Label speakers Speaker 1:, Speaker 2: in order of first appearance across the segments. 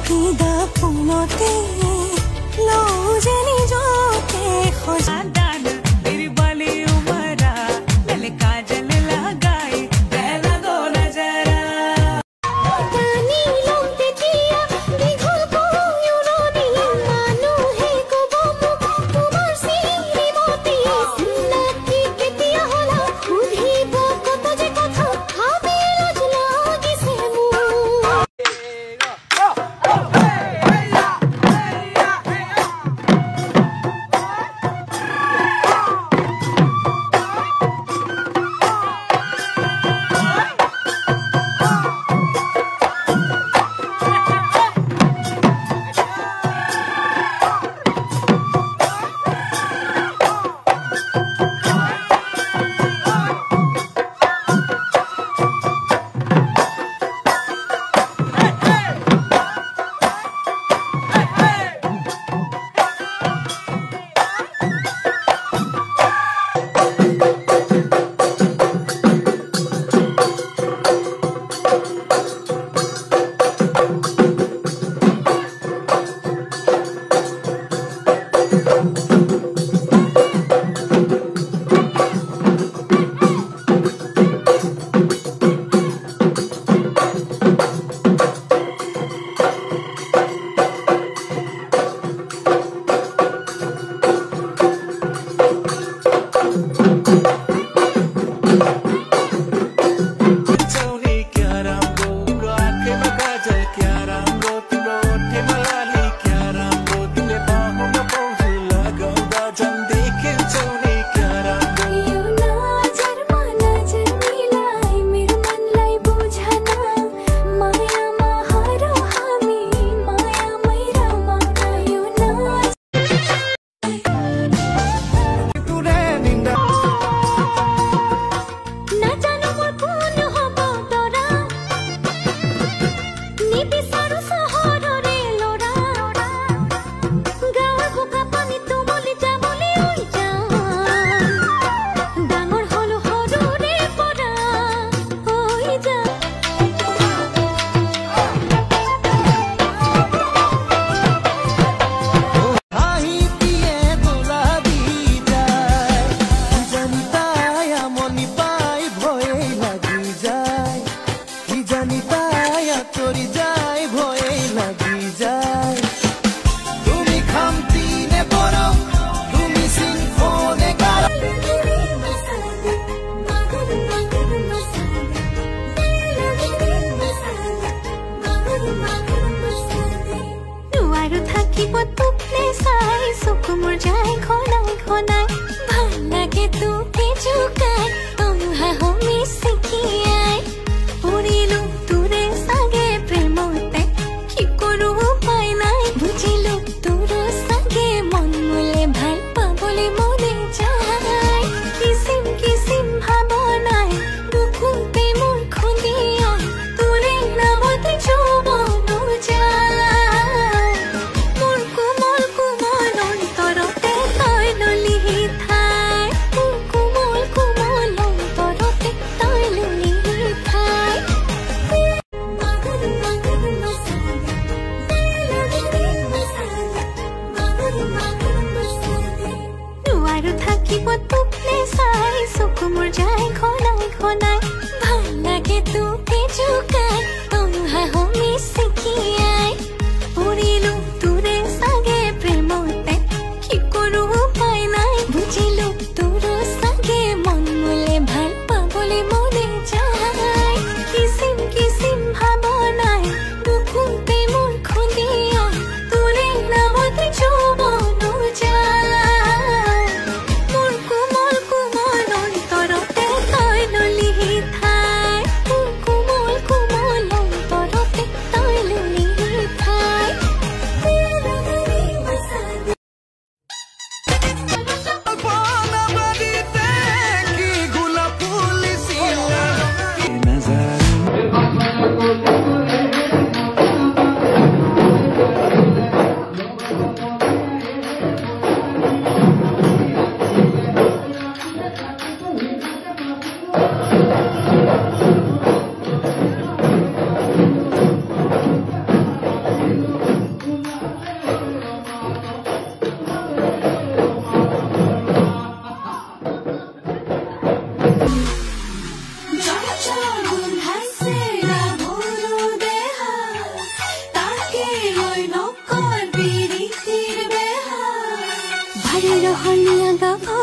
Speaker 1: কিদা পুনতে লও যে নিজকে খোজাদান বীরবলি উমরা গল কাজল লাগাই পহলা দো নজরা পানি লমতে দিয়া দীঘল কোয়ুনো দিয়ে মানু হে কবমু তোমার শ্রীমতী নাকি কেতিয়া হলা খুঁধিব কত যে কথা ভাবি লাজ লাগিছে মু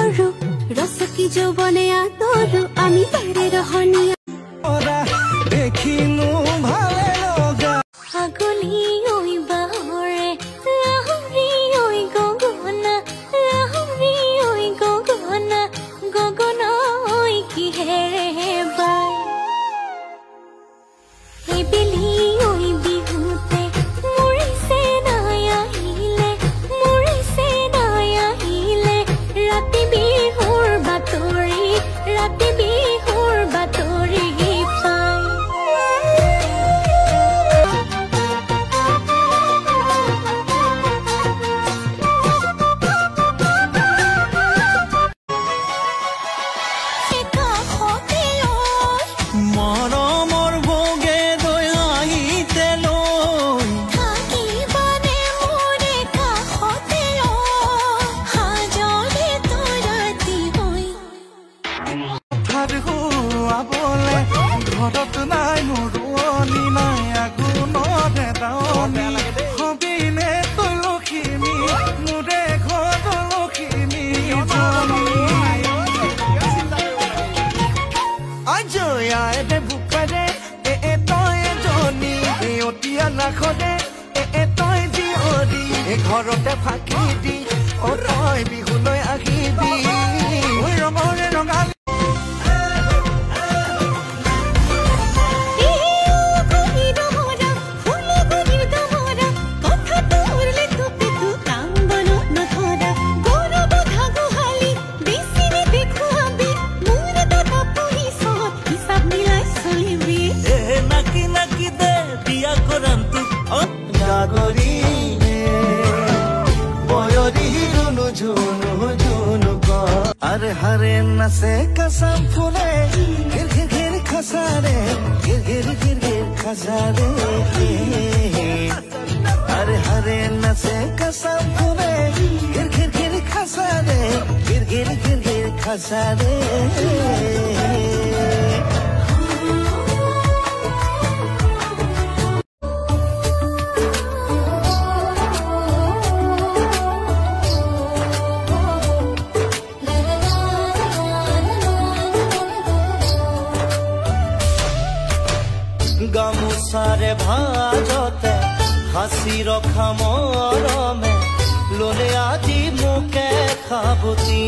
Speaker 1: কৰো ৰসকি যৌবনে আতৰো আমি তাৰে ৰহনীয়া
Speaker 2: দেখিনো ভালে লগা
Speaker 1: আগলি ঐ বাহৰে লাহৰি ঐ গগনা লাহৰি ঐ গগনা গগনা ঐ কিহেৰে বাই এইবেলি ঐ বিহুতে মৰিছে নাই আহিলে ৰাতি বিহুৰ বাতৰি
Speaker 2: মৰমৰ বগে দৈ আহিতে লৈ
Speaker 1: থাকিবানে মোৰে কাষতে হাজৰে তৰাতি হৈ
Speaker 2: ভাত খুৱাবলে ঘৰত নাই নুৰুৱনি নাই আগুণতে দাৱনি হবিনে তই লখিমী মোৰে ঘৰত লখিমী আজয়াতে বুকাৰে তই জনী অতিয়া নাখনে তই জীয়ৰী ঘৰতে ফাঁকি দি তই বিহুলৈ আহিবি ৰঙৰে ৰঙালী अरे हरे नसे कसम फूले गिर गिर गिर खसारे गिर गिर गिर गिर खसारे अरे हरे नसे कसम फूले गिर गिर गिर खसारे गिर गिर गिर गिर खसारे গামোচাৰে ভাজতে হাসি ৰখা মৰমে ললে আজি মোকে খাবতি